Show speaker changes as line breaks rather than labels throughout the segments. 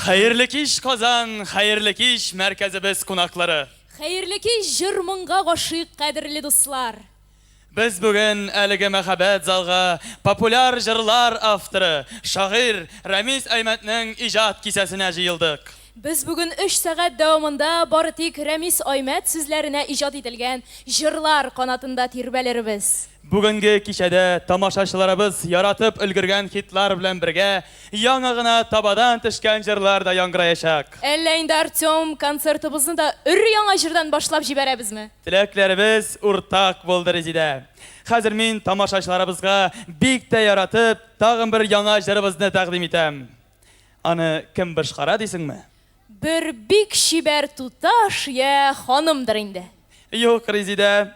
Hayırlı iş Kazan, hayırlı iş merkezimiz konakları.
Hayırlı iş jırmınga koşuyuk kadirli dostlar.
Biz bugün әлеге мәхәббәт залга популяр жырлар авторы, шагыйрь Рамис Aymet'нең иҗат кисәсенә җыелдык.
Biz bugün 3 saat davamında Bartik Ramis Aymet sözlerine icat edilgen jırlar kanatında tirbelerimiz.
Бүгенге кичәдә тамашачыларыбыз яратып өлгергән хитлар белән бергә яңа гына табадан төшкән җырлар да яңгыраячак.
Әллә инде Артем концертыбызны да өр яңа җырдан башлап җибәрәбезме?
Теләкләребез уртак булды Резидә. Хәзер мин тамашачыларыбызга бик тә яратып тагын бер яңа җырыбызны тәкъдим итәм. Аны кем башкара дисеңме?
Bir bik şiber tutaş ya hanımdır indi.
Юк, Резидә.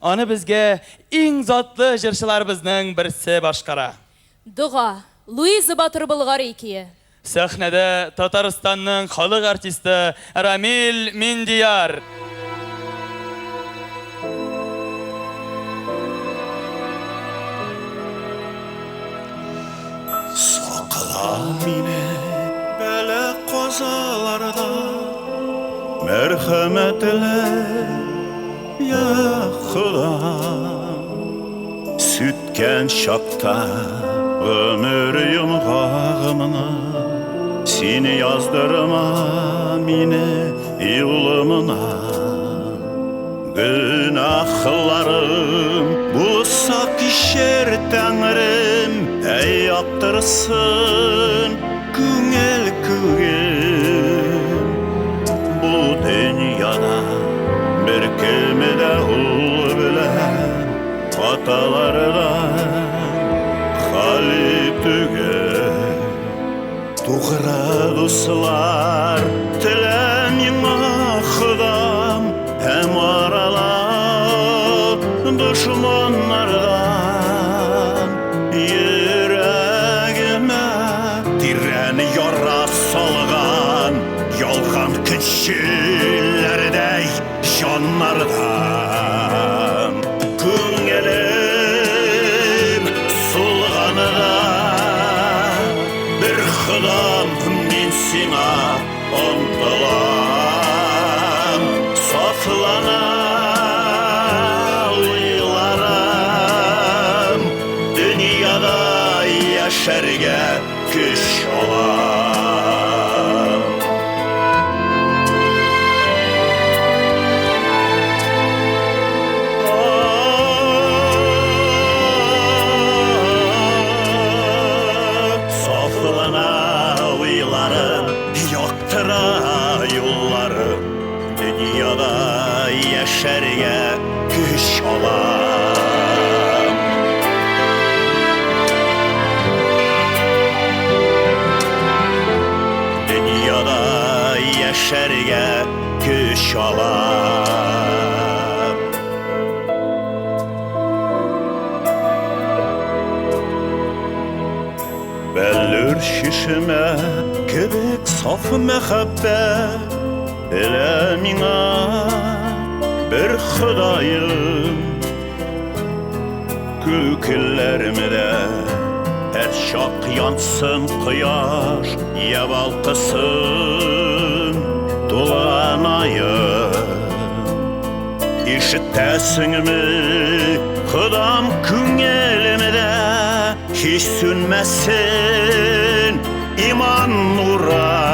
Аны безгә иң затлы җырчыларыбызның берсе башкара.
Дуга, Луиза Батыр Болгары икие.
Сәхнәдә Татарстанның халык артисты Рамил Миндияр.
Sakla mine bele kozalarda merhametle ya Khudam sütken şakta ömür yumğağımına seni yazdırma mine yolumuna günahlarım bu sak işer Tanrım ey yaptırsın güngel kugim bu dünyada bir kelmede ol bilen hatalardan hali tüger tuğra dostlar tilenin Khudam hem aralar düşmanlardan yüreğime diren yara salgan yolgan kişilerdey canlardan küngelim sulganıda bir Khudam min sina ontalam saflana uylarım dünyada yaşarga güç olam. Saflana uylarım yoktura yollarım dünyada yaşarga güç olam. Dünyada yaşarga güç olam. Bellür şişime kebek saf mehabbet ele mina bir Khudayım Küküllerimde her şak yansın kıyaş ya balkısın dolanayım İşittesin mi Khudam küngelimde hiç sünmesin iman nura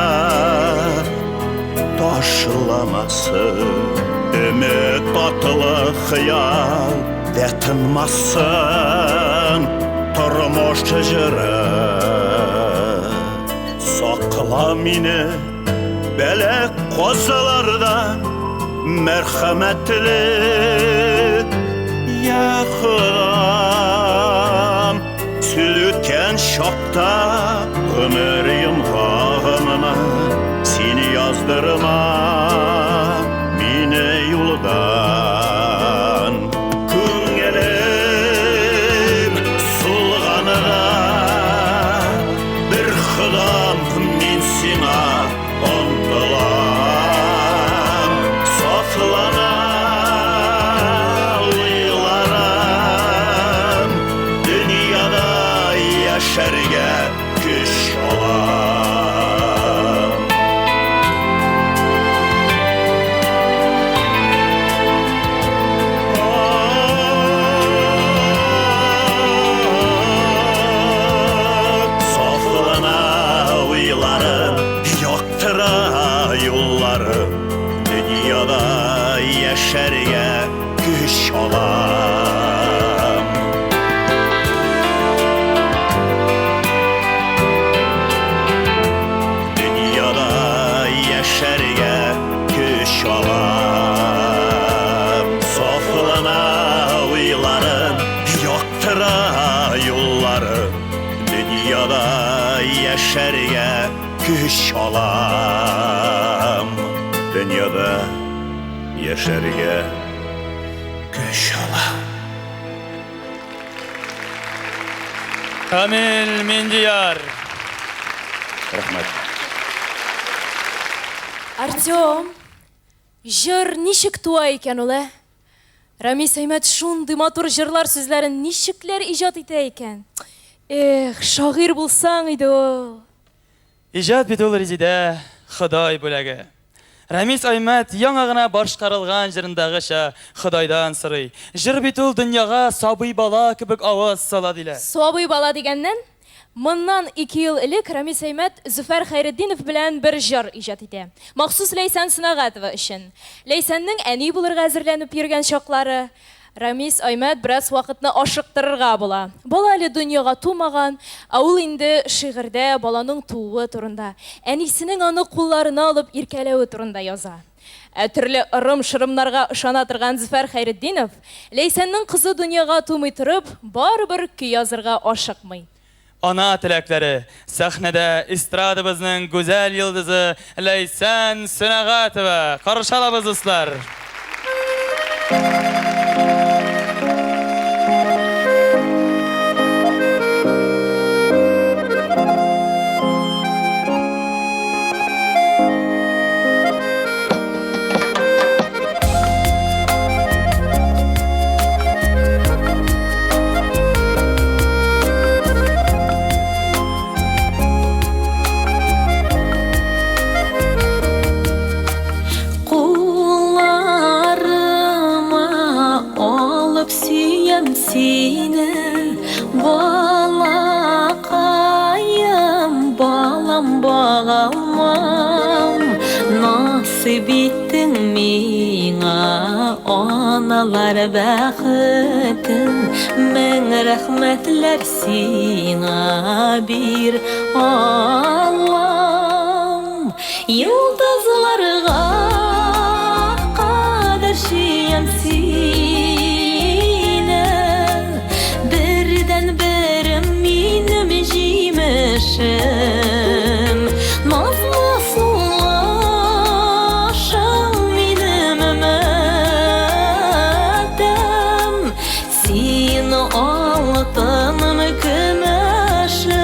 taşılamasın ümit tatlı hıyal detinmasın turmuş tecrü sakla mini belek kozalardan merhametli ya Khudam sülütken şokta ömür yumğağımına seni yazdırma mine yoldan küngelim sulganıda bir Khudam min sina ontalam saflana uylarım dünyada yaşarga güç güç alam. Dünyada yaşarga güç alam.
Kamil Mendiyar.
Rahmet.
Артем, жыр ничек туа икән ул? Рамис Әймәт шундый матур җырлар сүзләрен ничекләр иҗат итә икән? Эх, шагыйрь булсаң иде ул.
İjat bit ул Резидә, Ходай бүләге. Рамис Әймәт яңа гына башкарылган җырындагыча Ходайдан сорый. Җыр бит ул дөньяга сабый бала кебек авыз сала диләр.
Сабый бала дигәннән, моннан 2 ел элек Рамис Әймәт Зөфәр Хәйретдинов белән бер җыр иҗат итә. Махсус Ләйсән Сунагатова өчен. Ләйсәннең әни булырга әзерләнеп йөргән чаклары. Рамис Әймәт бераз вакытны ашыктырырга була. Бала әле дөньяга тумаган, ул инде шигырьдә баланың тууы турында, әнисенең аны кулларына алып иркәләве турында яза. Төрле ырым-шырымнарга ышана торган Зөфәр Хәйретдинов Ләйсәннең кызы дөньяга тумый торып, барыбер көй язырга ашыкмый.
Ана теләкләре сәхнәдә эстрадабызның гүзәл йылдызы Ләйсән Сунагатова. Каршы алабыз дуслар.
Seni balakayım, balam bağamam. Nasip ettin miňa analar bäxetin. Men rahmetler siňa bir Allah'ım. Yıldızlarga kadarşiyem nazlı sulaşım benim ümidim. Sen altınım kümeşim.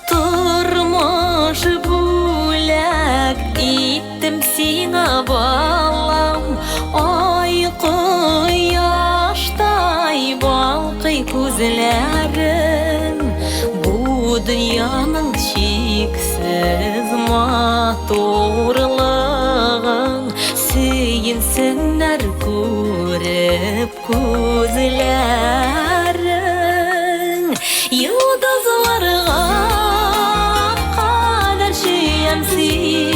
Turmuş bulak ettim sana balam. Ay quyoshday balqıy ko'zlaring. Dünyanın çeksiz matorlığın Söyinsinler görüp gözlerin. Yıldızlarga kadar şeyem seni.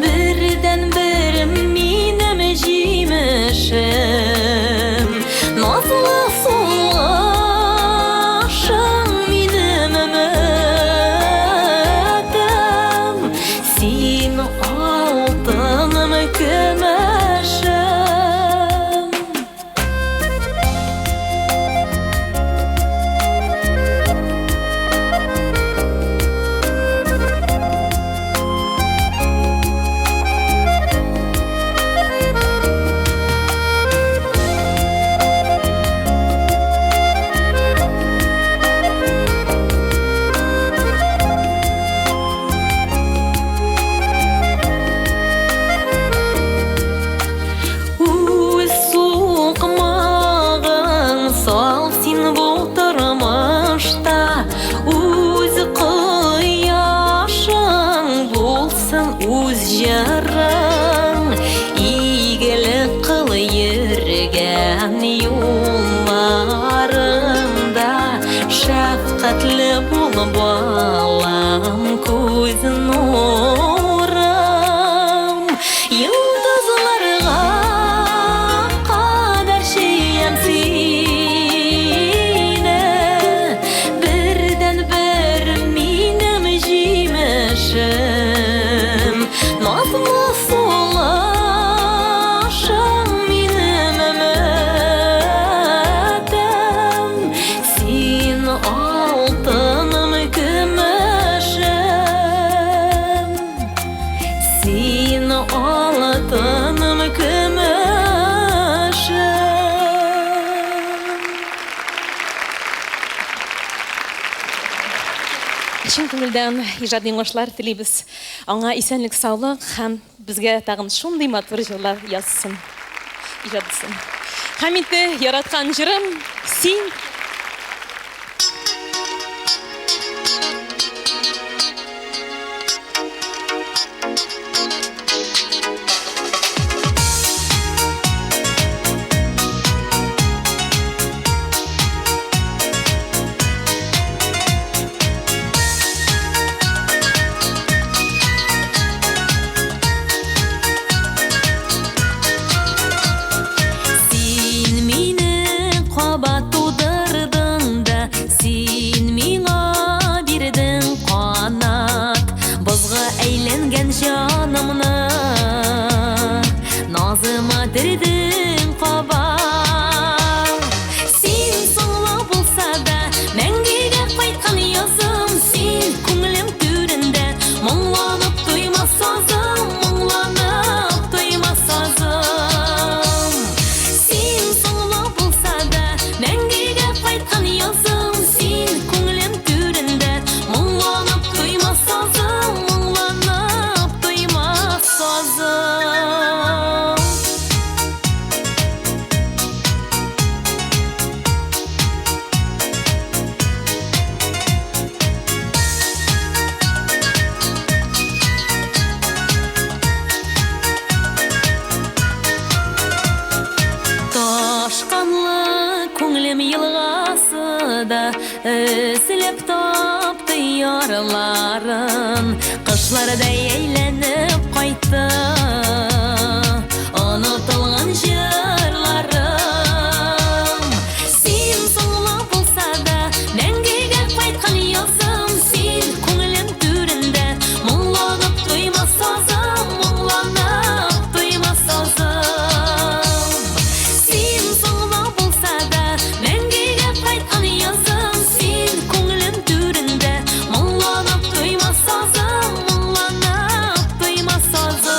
Birden birim benim jimişim. Nazlı şefkatli bul balam koz nurum. Yıldızlarga kadar şeyem seni. Birden bir benim jimişim. Nazlı sulaşım benim ümidim. Sen altınım kümüşüm.
Чын күңелдән иҗади уңышлар телибез. Аңа исәнлек, саулык һәм безгә тагын шундый матур җырлар язсын. Иҗатсын. Һәм инде яраткан җырым син.
Özlep tapdı yarların, kışlarda eğlenip kayttı unutulgan jırlarım. Sen soğla bulsa da мәңгегә кайткан язым, сен күңелем түрендә моңланып туймас сазым, моңланып туймас сазым. Сен соғла булса да мәңгегә кайткан язым, сен күңелем түрендә моңланып туймас сазым, моңланып туймас сазым.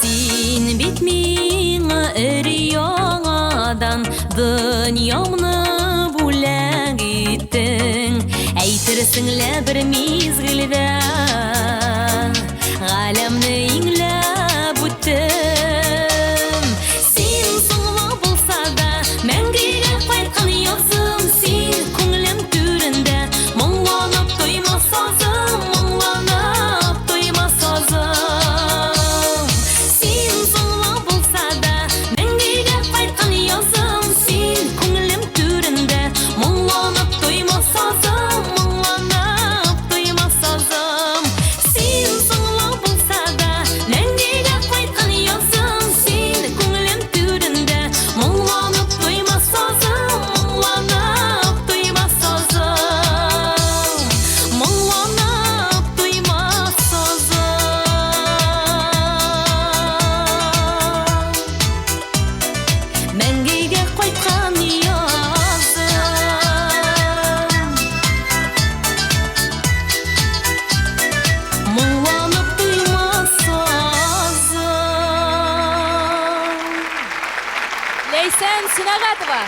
Син бит миңа өр-яңадан дөньямны бүләк иттең. Әйтерсең лә бер мизгелдә галәмне иңләп үттем. Син соңла булса да мәңгегә кайткан язым, син күңелем түрендә моңланып туймас сазым, моңланып туймас сазым. Син соңла булса да мәңгегә кайткан язым, син күңелем түрендә моңланып туймас сазым, моңланып туймас сазым. Син соңла булса да мәңгегә кайткан язым, син күңелем түрендә моңланып туймас сазым, моңланып туймас сазым, моңланып туймас сазым. Мәңгегә кайткан язым, моңланып туймас сазым.
Ләйсән Сунагатова.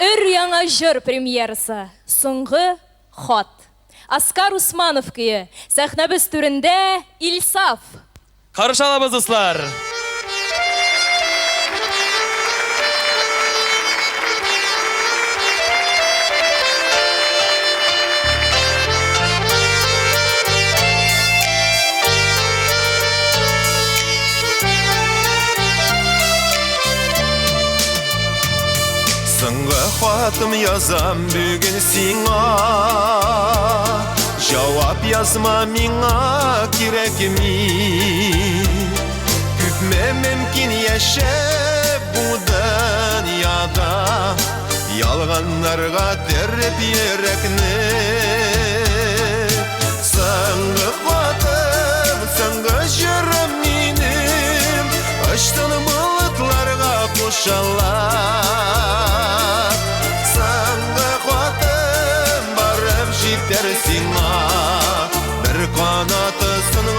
Өр-яңа җыр премьерасы. Соңгы хат. Оскар Усманов көе. Сәхнәбез түрендә Илсаф.
Каршы алабыз, дуслар.
Соңғы хатым язам бүгін сиңа, жауап язма миңа керек ми. Күпме мөмкин яшәп бу дөньяда, ялганларга тереп йөрәкне.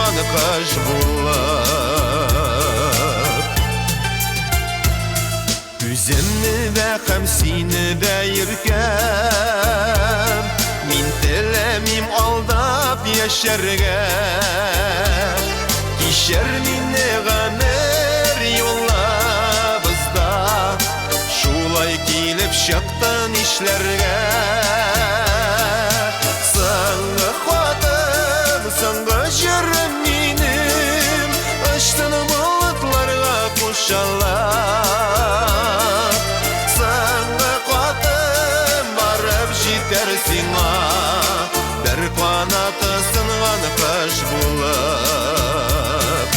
сынған қыш болып Үземні де қамсины де еркем Мин тілемим алдап ешерге Кешер мине ғамер yollarımızda Şulay келіп шықтын ишлерге Саңғы қуатым, саңғы жүрім менім Үштін бұлытларға қошалар Саңғы қуатым барып жетер сиңа Бір қанаты сынған қыш болып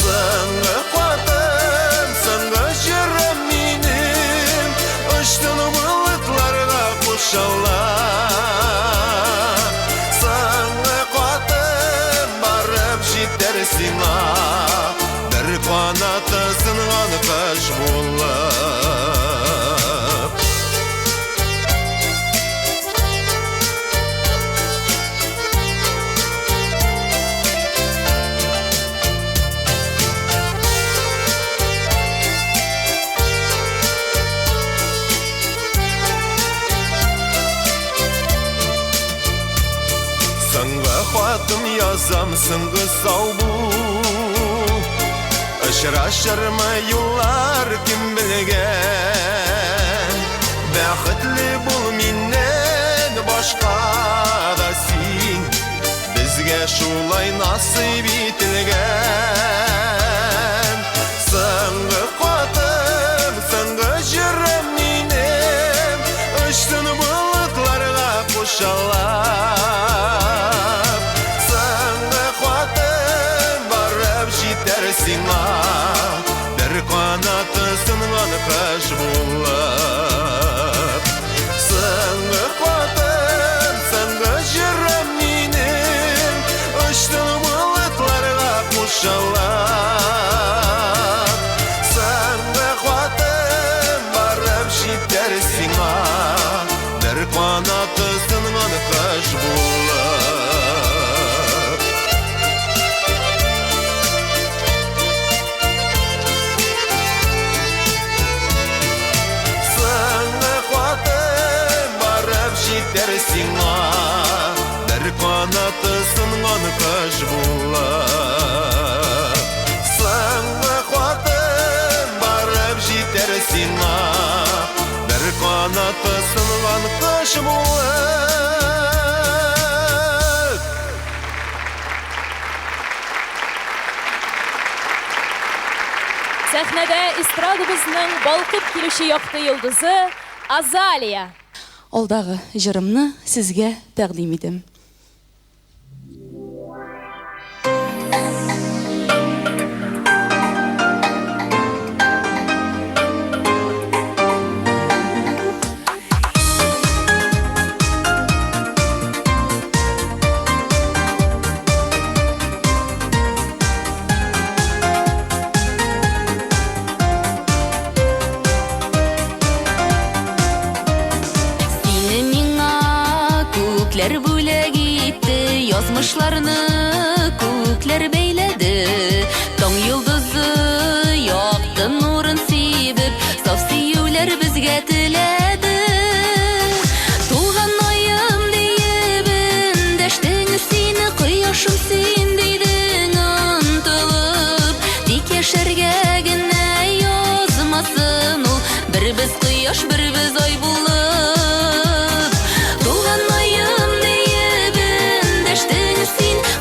Саңғы қуатым, саңғы жүрім менім Үштін бұлытларға қошалар Саңғы қуатым барып жетер сиңа Бір қанаты сынған қыш болып Саңға хатым язам сыңғы сау бұл Ұшырашыр ма юллар кім білген Бәқітлі бұл менен башқа да син Бізге шулай насып етілген Саңғы хатым, саңғы жүрім менен Үштін бұлытларға қошалар Саңғы қуатым барып жетер сиңа Бір қанаты сынған қыш болып Саңғы қуатым, саңғы жүрім менім Үштін бұлытларға қошалар Саңғы қуатым барып жетер сиңа Бір қанаты сынған қыш болып Саңғы қуатым барып жетер сиңа Бір қанаты сынған қыш болып Саңғы қуатым барып жетер сиңа Бір қанаты сынған қыш болып
Сәхнәдә эстрадабызның балкып килүче якты йолдызы Азалия.
Алдағы жырымны сізге тәқдим етем.
Күкләр бүләк итте, язмышларны күкләр бәйләде. Таң йолдызы яқты нурын сибеп, саф сөюләр безгә теләде. Туган айым диеп эндәштең сине, кояшым син дидең ынтылып. Тик яшәргә генә язмасын ул, бер без кояш, бер без ай булып.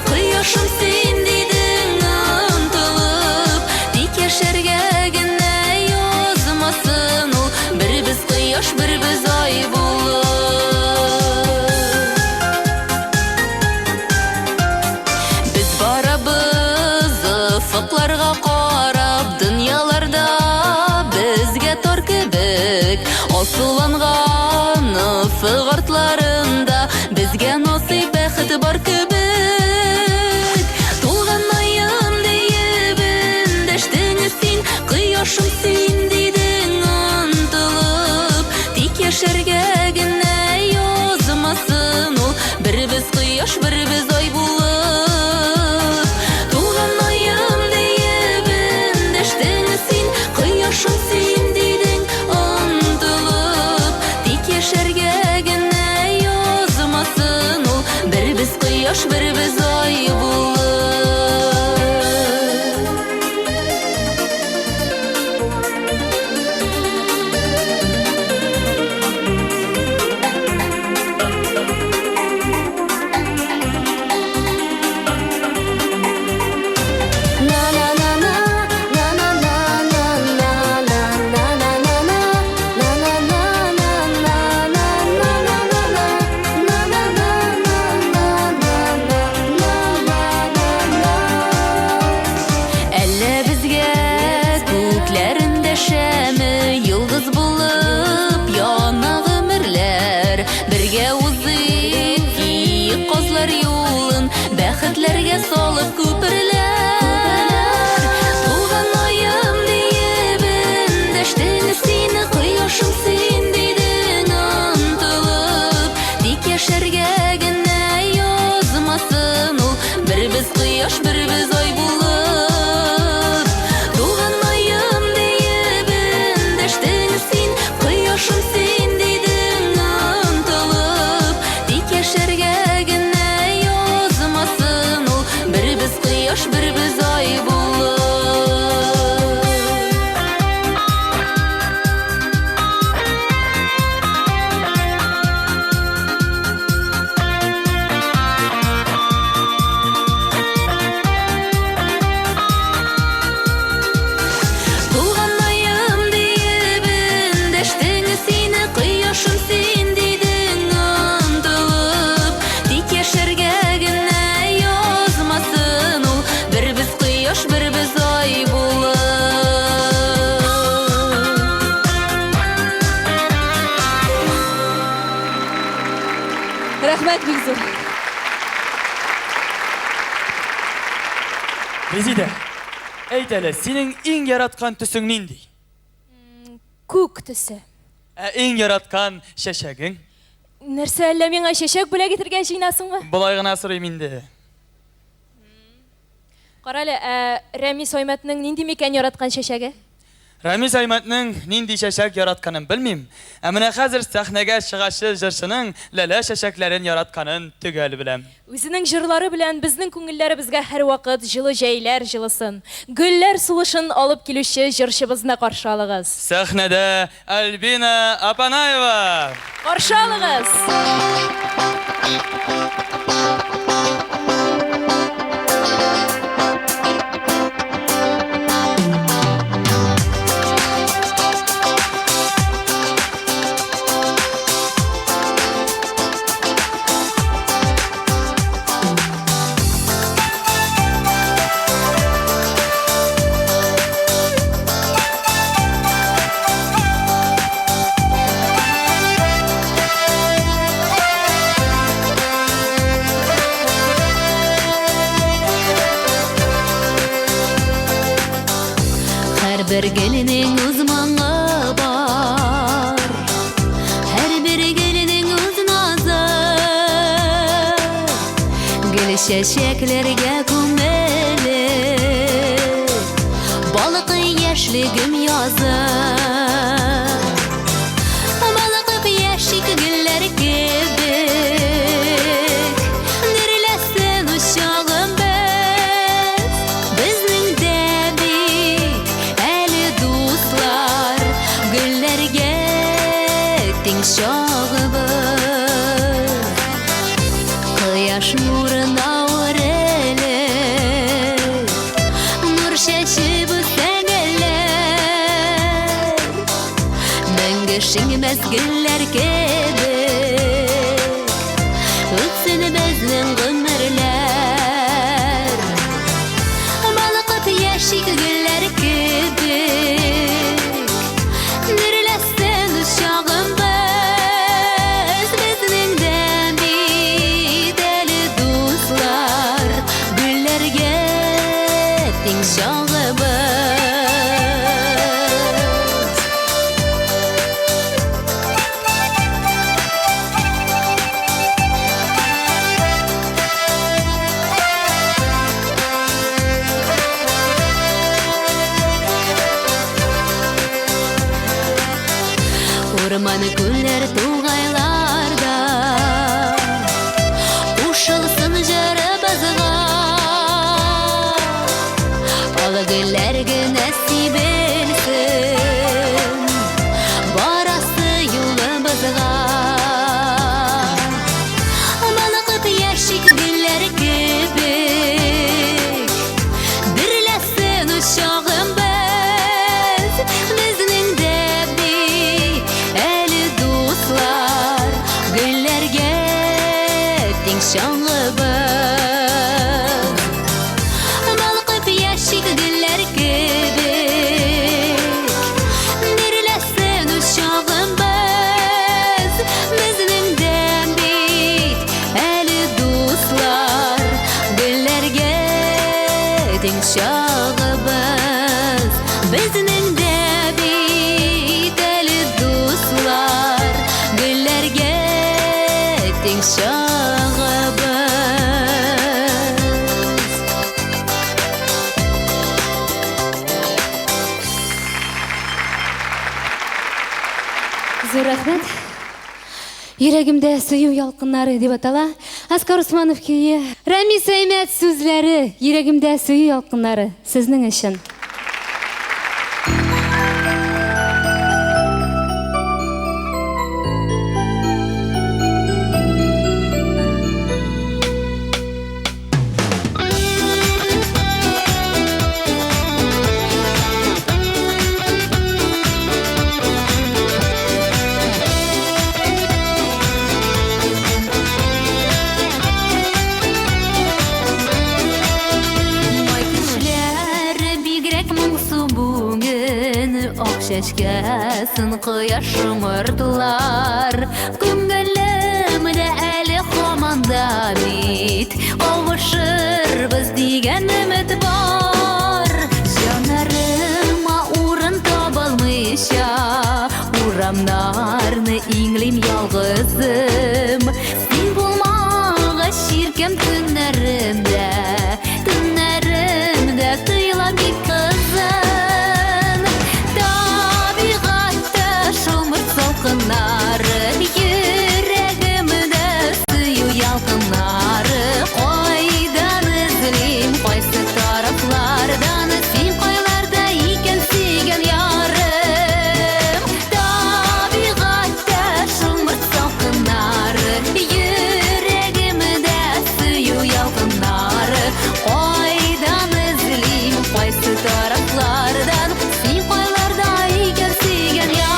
Кояшым син дидең ынтылып, тик яшәргә генә язмасын ул, бер без кояш, бер без ай булып. Без барабыз офыкларга карап, дөньяларда безгә тар кебек асылланган офык артларында безгә насыйп бәхет бар кебек. Кояшым син дидең ынтылып, тик яшәргә генә язмасын ул, бер без кояш, бер без ай булып. бәхетләргә салып күперләр. Туган айым диеп эндәштең сине, кояшым син дидең ынтылып. Тик яшәргә генә язмасын ул, бер без кояш, бер без ай булып. Туган айым диеп эндәштең син, кояшым син дидең ынтылып. Тик яшәргә генә язмасын ул, бер без кояш, бер без ай булып. Туган айым диеп эндәштең сине, кояшым син дидең ынтылып. Тик яшәргә генә язмасын ул, бер без кояш, бер без ай булып.
Рәхмәт бик зур.
Резида, әйт әле, синең иң яраткан төсең нинди?
Күк төсе.
Ә иң яраткан чәчәгең?
Нәрсә, әллә миңа чәчәк бүләк итәргә җыйнасыңмы?
Болай гына сорыйм инде.
Кара әле, Рәмис Айметнең нинди микән яраткан чәчәге?
Рамис Айметнең нинди чәчәк яратканын белмим. Ә менә хәзер сәхнәгә чыгачы җырчының ләлә чәчәкләрен яратканын төгәл беләм.
Үзенең җырлары белән безнең күңелләребезгә һәрвакыт җылы җәйләр җылысын, гөлләр сулышын алып килүче җырчыбызны каршы алыгыз.
Сәхнәдә Альбина Апанаева.
Каршы алыгыз.
Һәр бер гелнең узмаңы бар, һәр бер гелнең үз назы. Гөл чәчәкләргә күмеле, балык яшьлегем язы. Балык яшик гөлләр кебек, дөрләсен учагым без. Безнең дә бик әле дуслар, гөлләргә тең чагыбыз. Кояш нурына үрелеп, нур чәчеп үтсәңеләр. Мәңге шиңмәс гөлләр кебек, үтсен безнең гомерләр. Балкып яшик гөлләр кебек, дөрләсен учагым без. Безнең дә бит әле дуслар, гөлләргә тең чагыбыз. Урман күлләр тугайларда, кушылсын җырыбызга. Алы гөлләргә нәсиб етсен, барасы юлыбызга. Балкып яшик гөлләр кебек, дөрләсен учагым без. Безнең дә бик әле дуслар, гөлләргә тең чагыбыз. Балкып яшик гөлләр кебек, şağıbız Bizning de biteli dostlar Güllerge teng şağıbız
Зор рахмет. Йөрәгемдә сөю ялкыннары дип атала. Аскар Усманов көе. Рамис Әймәт сүзләре. Йөрәгемдә сөю ялкыннары. Сезнең өчен.
Çeşkesin kıyaş mırtılar Күңелемдә әле хаманда бит Кавышыр biz дигән өмет бар Җанарыма урын табылмыйча Урамнарны иңлим ялгызым Син булмагач ширкәм төннәремдә тыйла бик кызым Salkınları yüreğimde suyu yalkınları Koydan izleyim koysu taraflardan Sin koylarda iken sigen yarım Tabigatta şumurt salkınları yüreğimde suyu yalkınları Koydan izleyim koysu taraflardan Sin koylarda iken sigen yarım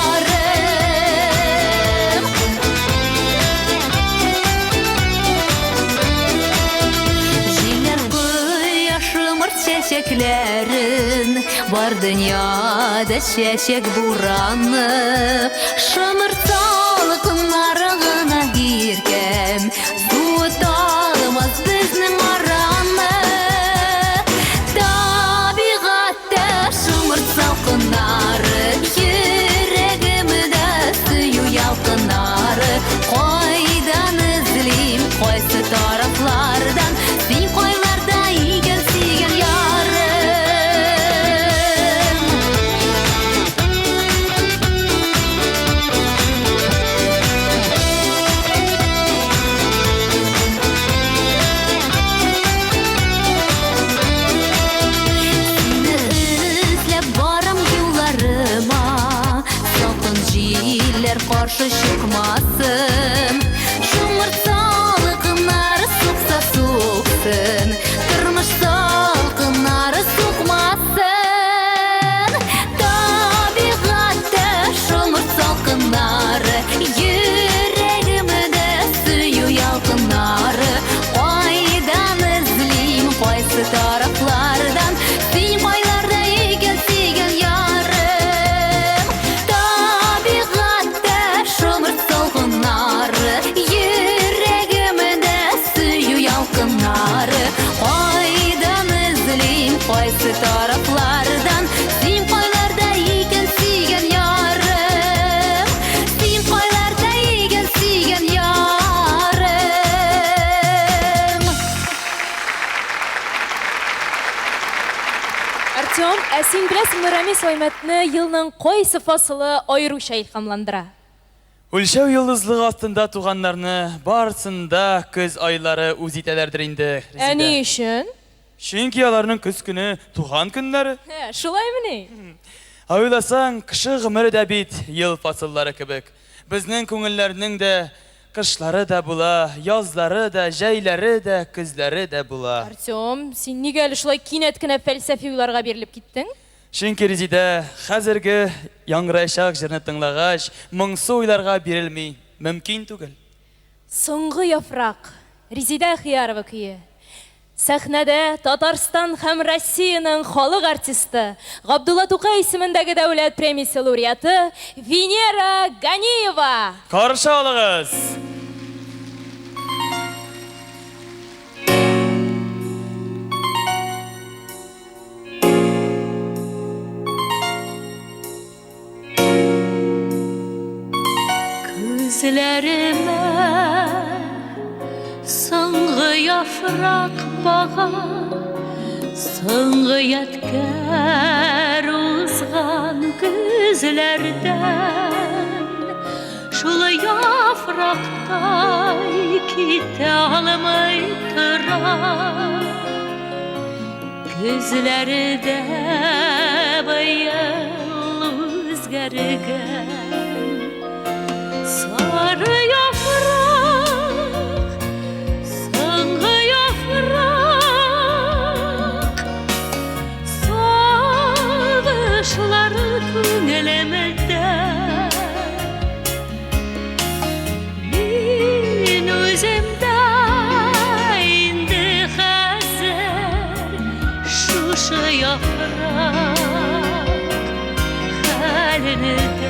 Çiçeklerin var dünyada çiçek buranı Şımırtalı kınlarına girkem Suutalmaz bizning aranı Tabigatta şımırt salkınları Yüreğimde suyu yalkınları Koydan izleyim koysu taraflardan Sin koylarda igen sigen Karşı çıkmasın Şumurt salkınları soksa soksun Kırmış salkınları sokmasın Tabigatta şumurt salkınları Yüreğimde suyu yalkınları Koydan izleyim koysu taraflardan Sin koylarda iken sigen yarım Tabigatta şumurt salkınları Yüreğimde suyu yalkınları Koydan izleyim koysu taraflardan Sin koylarda iken sigen yarım Sin koylarda iken sigen yarım
Артем, син беләсеңме, Рамис Әймәтне елның кайсы фасылы аеруча илһамландыра?
Үлчәү йолдызлык астында туганнарны барысында көз айлары үз итәләрдер инде.
Ә ни өчен?
Чөнки аларның көз көне туган көннәре.
Шулаймы ни?
Уйласаң, кеше гомере дә бит ел фасыллары кебек. Безнең күңелләрнең дә кышлары да була, язлары да, җәйләре дә, көзләре дә була.
Артем, син нигә әле шулай кинәт кенә фәлсәфи уйларга бирелеп киттең?
Чөнки Резидә хәзерге яңгыраячак җырны тыңлагач, моңсу уйларга бирелми, мөмкин түгел.
Соңгы яфрак. Резидә Хиярова көе. Сәхнәдә Татарстан һәм Россияның халык артисты, Габдулла Тукай исемендәге дәүләт премиясе лауреаты Венера Ганиева.
Каршы алыгыз.
Күзләрімә соңғы яфрак баға, соңғы яткәр узған күзләрдән, шул яфрактай китә алмый тора. Күзләрдә быел үзгәргән сары яфрак, соңгы яфрак, сагышлары күңелемдә. Мин үземдә инде хәзер шушы яфрак хәлендә.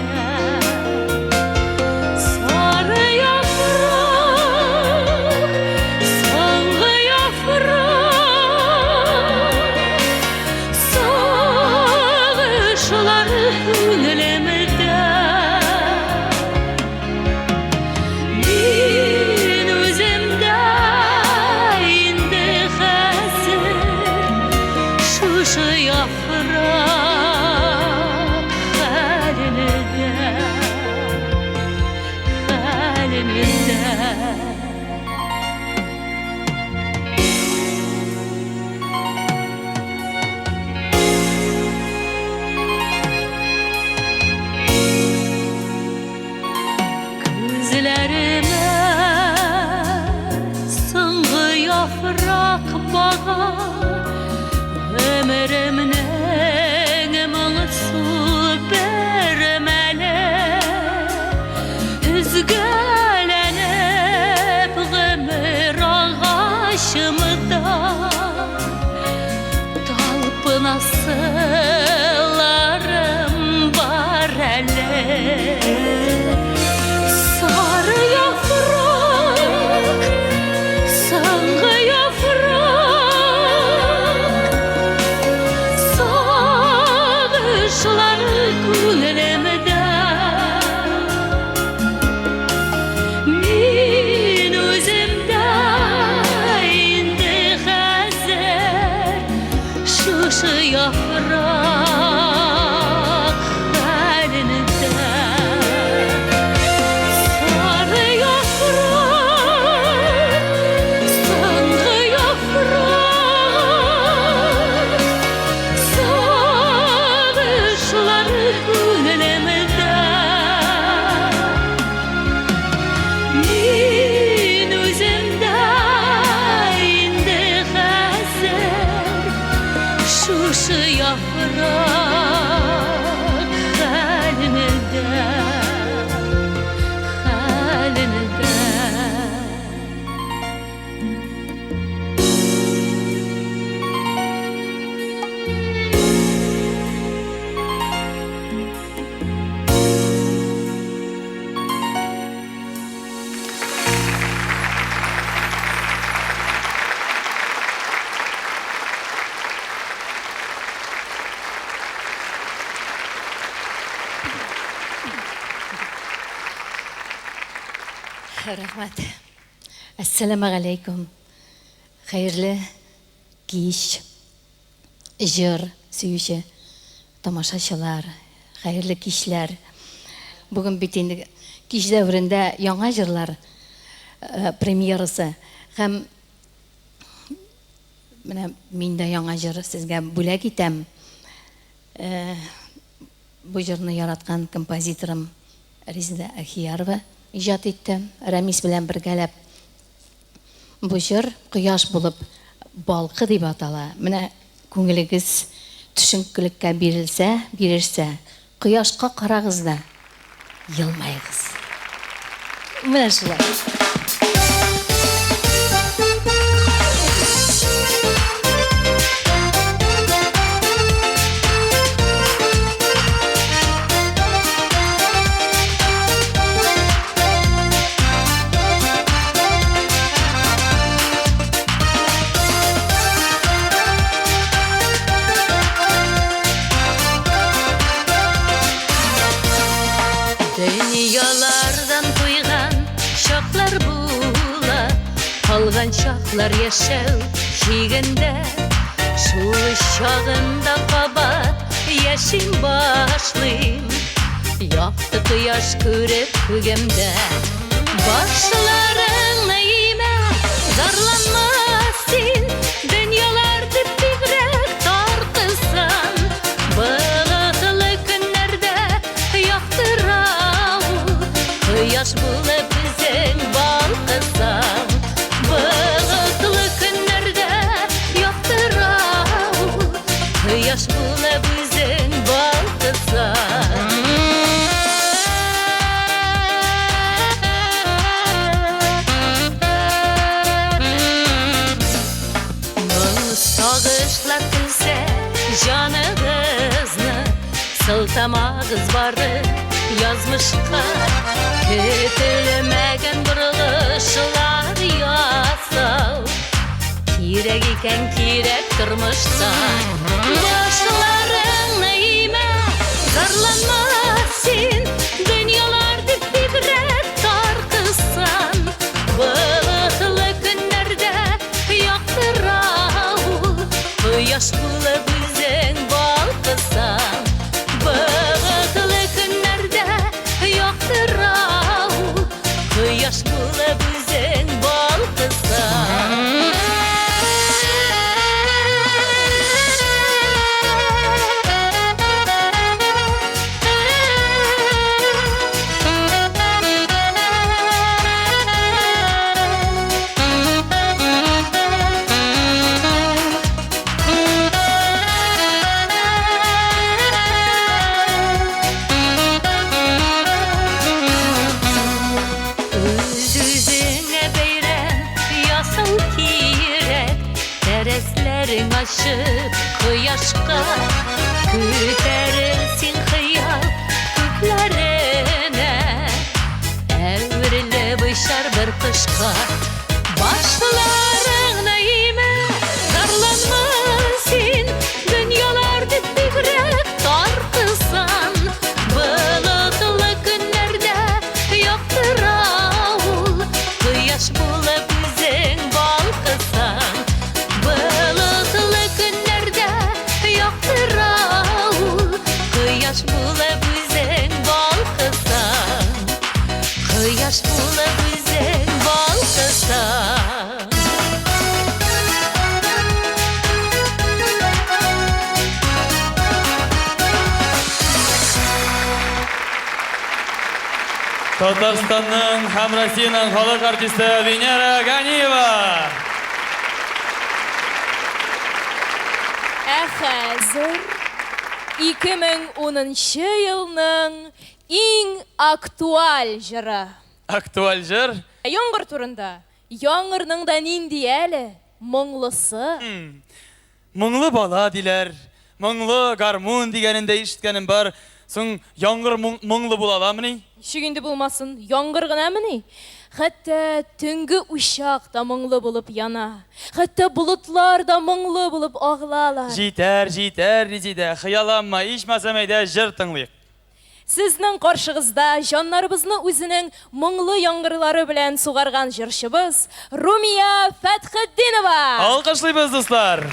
Күзләрімә соңгы яфрак баға, ömrümнең моңсу бер мәле, өзгәләнеп гомер агачымда талпынасыларым бар әле. Сары яфрак, соңгы яфрак, сагышлары күңелемдә. Мин үземдә инде хәзер шушы яфрак хәлендә. Şuşı yaprak halinde, halinde.
Рәхмәт. Әссәламу алейкум. Хәерле кич, җыр сөюче тамашачылар, хәерле кичләр. Бүген бит инде кич дәврендә яңа җырлар премьерасы һәм менә мин дә яңа җыр сезгә бүләк итәм. Бу җырны яраткан композиторым Резида Ахиярова иҗат итте. Рәмис белән бергәләп бу җыр кояш булып балкы дип атала. Менә күңелегез төшенкелеккә бирелсә, кояшка карагыз да елмайгыз. Менә шулай.
Dünyalardan kuygan çaklar yaşau şigende Şul şağında kabat yaşim başlayım Yaktı kıyaş kürep kügemde Başların neyime zarlanmasın Dünyalar diptigrek tartılsan Bağıtılı günlerde yaktırav Kıyaş bulup bizden balkısan Bağıtılı günlerde yaktırav Kıyaş bulup bizden balkısan Sağışlar külse canınızı Sıltamağız varı yazmışka Kütülmegen bırılışlar yasal Kirek iken kirek durmuşsan Başların neyime zarlanmasın Dünyalar diptigrek tartışsan Balıklı günlerde yaktıran Yaş bula bizden balkısan Bağıtılı günlerde yaktırav Yaş bula bizden balkısan Dereslerin aşıp kıyaşka Küterilsin hıyal köklerine Evrilip uçar bir kışka Başların neyime zarlanmasın Dünyalar diptigrek tartışsan Balıklı günlerde yaktırav Kıyaş bulup bizden balkısan Balıklı günlerde yaktırav Kıyaş bulup bizden balkısan Kıyaş bulup bizden balkısan
Татарстанның һәм Россиянең халык артисты Венера Ганиева.
Хәзер 2010 елның иң актуаль җыры.
Актуаль җыр.
Яңгыр турында. Яңгырның да нинди әле моңлысы.
Моңлы бала диләр. Моңлы гармун дигәнендә ишеткәнем бар. Соң яңгыр моңлы була аламыни?
Шигенде булмасын, яңгыр гынамыни? Хәтта түнге ушак та моңлы булып яна. Хәтта болытлар да моңлы булып агылалар.
Җитәр, җитәр, Резидә. Хыялlanma, ичмасам әйдә җыр тыңлыйк.
Сезнең каршыгызда җаннарыбызны үзенең моңлы яңгырлары белән сугарган җырчыбыз Румия Фәтхетдинова.
Алкышлыйбыз, дуслар.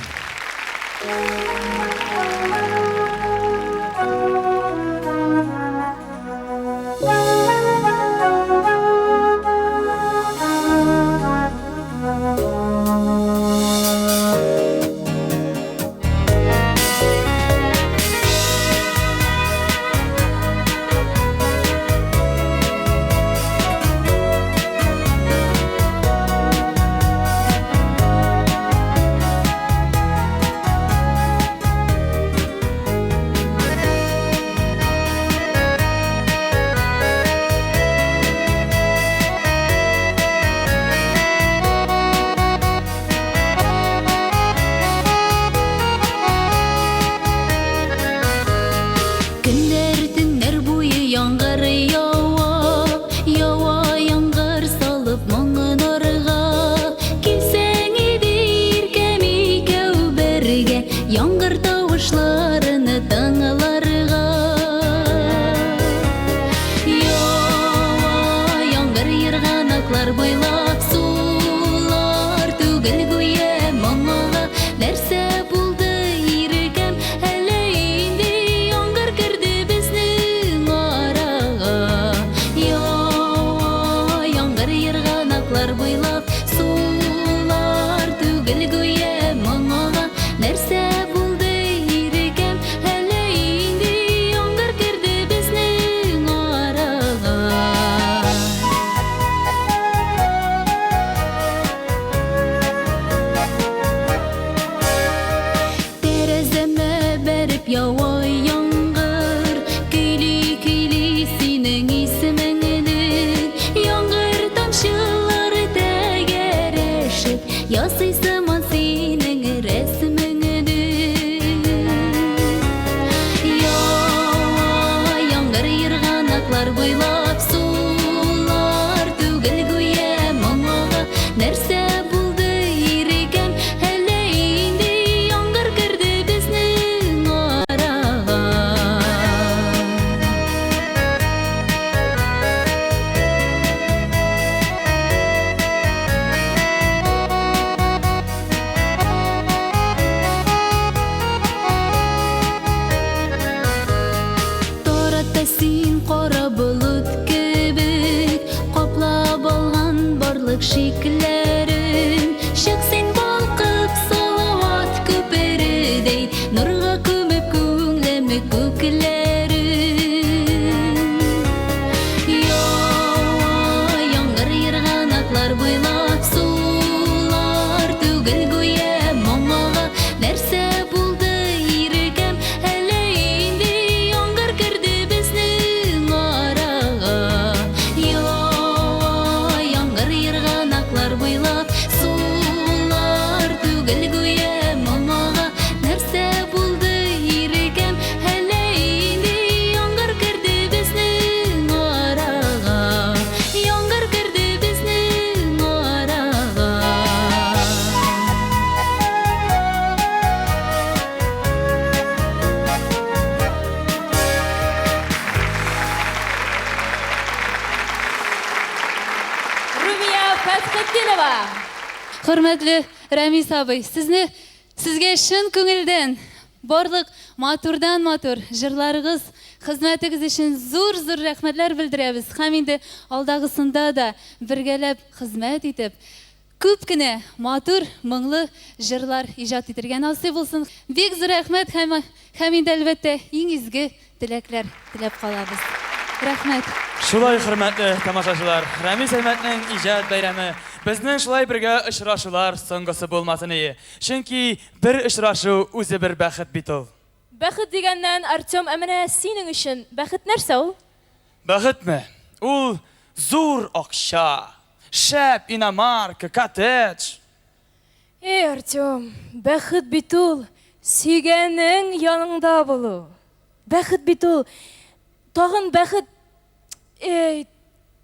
нәрсә булды ирекем, әле инде яңгыр керде безнең арага. Тәрәзәмә бәреп ява яңгыр, көйли-көйли синең исемеңнең, яңгыр тамчылары тәгәрәшеп, ясый сыман синең рәсемеңнең. Ява яңгыр ерганаклар буйлап сулар, түгел гүя моңага, нәрсә булды ирекем, әле инде яңгыр керде безнең арага. Тарата син кара болыт кебек, каплап алган барлык шикләрен, чык син балкып салават күпередәй, нурга күмеп күңлемне күкләрен. Ява яңгыр ерганаклар буйлап сулар, түгел гүя моңага, нәрсә булды ирекем, әле инде яңгыр керде безнең арага. Ява яңгыр ерганаклар буйлап сулар, түгел гүя моңага, нәрсә булды ирекем, әле инде яңгыр керде безнең арага. Яңгыр керде безнең арага.
Румия Фәтхетдинова.
Хөрмәтле Рәмис абый, сезгә шын күңелдән барлык матурдан матур җырларыгыз, хезмәтегез өчен зур рәхмәтләр белдерәбез. Һәм инде алдагысында да бергәләп хезмәт итеп, күп кенә матур, моңлы җырлар иҗат итәргә насыйп булсын. Бик зур рәхмәт һәм инде әлбәттә иң изге теләкләр теләп калабыз. Рәхмәт.
Шулай хөрмәтле тамашачылар, Рәмис Әймәтнең иҗат бәйрәме безнең шулай бергә очрашулар соңгысы булмасын ие. Чөнки бер очрашу үзе бер бәхет бит ул.
Бәхет дигәннән, Артем, әмәнә синең өчен бәхет нәрсә ул?
Бәхетме? Ул зур акча, шәп иномарка, коттедж.
Артем, бәхет бит ул сөйгәнең яныңда булу. Бәхет бит ул тагын бәхет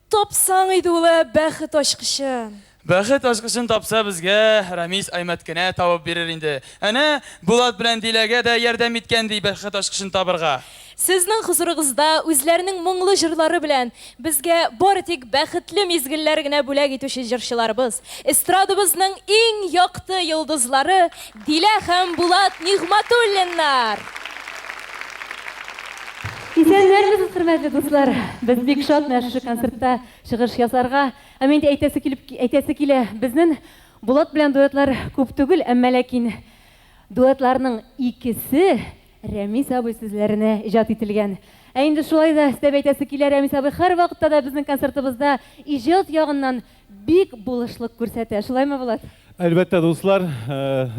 тапсаң иде ул бәхет ачкычын.
Бәхет ачкычын тапса безгә Рәмис Әймәт кенә табып бирер инде. Әнә Булат белән Диләгә дә ярдәм иткән ди бәхет ачкычын табырга.
Сезнең хузурыгызда үзләренең моңлы җырлары белән безгә бары тик бәхетле мизгелләр генә бүләк итүче җырчыларыбыз, эстрадабызның иң якты йолдызлары Дилә һәм Булат Нигъмәтуллиннар.
Исәннәрмез, хөрмәтле дуслар. Без бик шатмыз шушы концертта чыгыш ясарга. Ә инде әйтәсе килә, безнең Булат белән дуэтлар күп түгел, әмма ләкин дуэтларның икесе Рәмис абый сүзләренә иҗат ителгән. Ә инде шулай да өстәп әйтәсе килә, Рәмис абый һәр вакытта да безнең концертыбызда иҗат ягыннан бик булышлык күрсәтә. Шулаймы, Булат?
Әлбәттә, дуслар,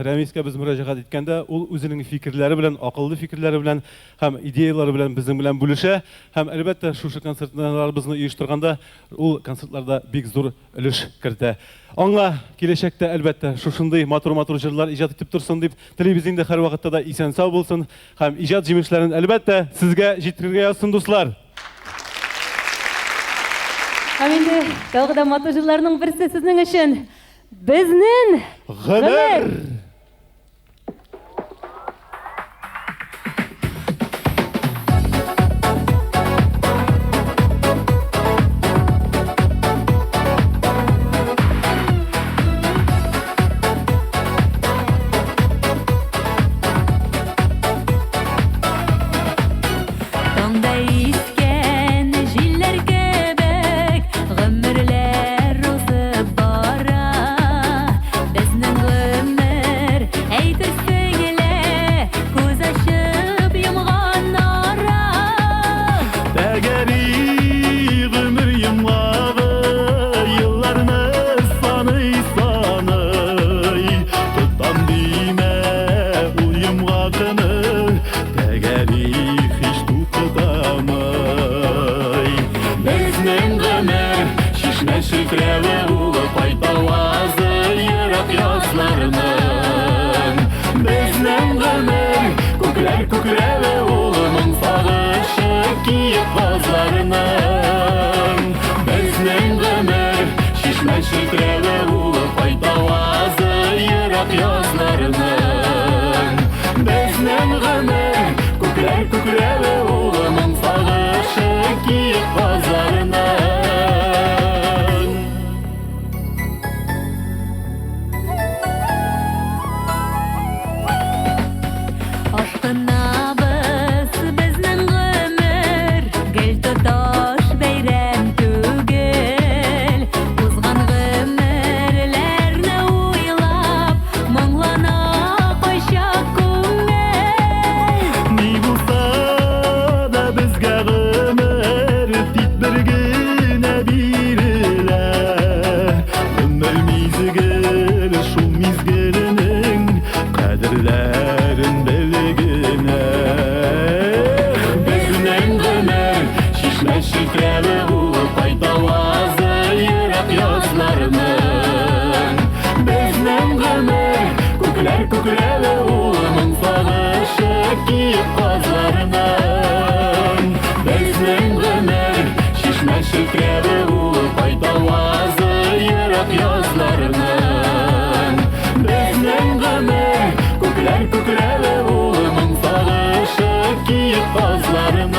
Рәмискә без мөрәҗәгать иткәндә, ул үзенең фикерләре белән, акыллы фикерләре белән һәм идеялары белән безнең белән бүлешә. Һәм әлбәттә, шушы концертларыбызны оештырганда, ул концертларда бик зур өлеш кертә. Аңа киләчәктә әлбәттә шушындый матур-матур җырлар иҗат итеп торсын дип телибез инде һәр вакытта да исән-сау булсын һәм иҗат җимешләрен әлбәттә сезгә җиткергә язсын, дуслар.
Һәм инде тагы да матур җырларның берсе сезнең өчен. Безнең
Гомер!
Гомерләр узып бара, безнең гомер
гомер, күкләр күкләве улының сагышы киеп кызларының. Безнең гомер, шишмә шелтәве улы кайтавазы ерак язларының. Безнең гомер, күкләр күкләве улының сагышы киеп кызларының.
Алтынабыз безнең гомер, гел тоташ бәйрәм түгел. Узган гомерләрне уйлап, моңлана кайча күңел.
Ни булса да безгә гомер, тик бер генә бирелә. Гомер мизгел, шул мизгеленең кадерләрен белгенә. Безнең гомер, шишмә шелтәве булып кайтавазы ерак язларның. Безнең гомер, күкләр күкләве улының сагышы киеп кызларның. Безнең гомер, шишмә шелтәве булып кайтавазы ерак язларның. Безнең гомер, күкләр күкләве улының сагышы киеп кызларның.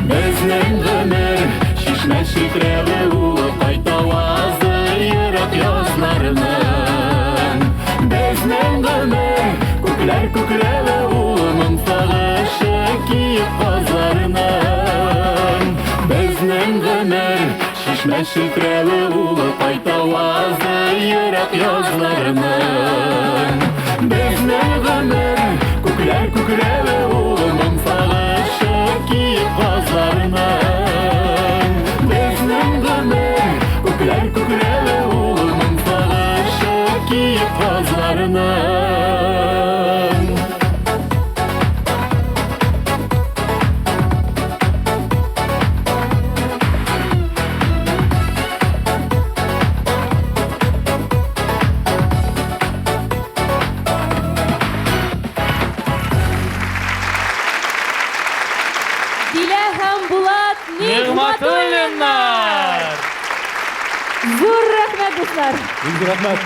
Безнең гомер, шишмә шелтәве улып кайтавазы ерак язларның. Безнең гомер, күкләр күкләве улының сагышы киеп кызларның. Безнең гомер, шишмә шелтәве улып кайтавазы ерак язларның. Безнең гомер, күкләр күкләве улының сагышы киеп кызларның. Безнең гомер, күкләр күкләве улының сагышы киеп кызларның.
Дилә һәм Булат
Нигъмәтуллиннар!
Зур рәхмәт дуслар.
Бик рәхмәт.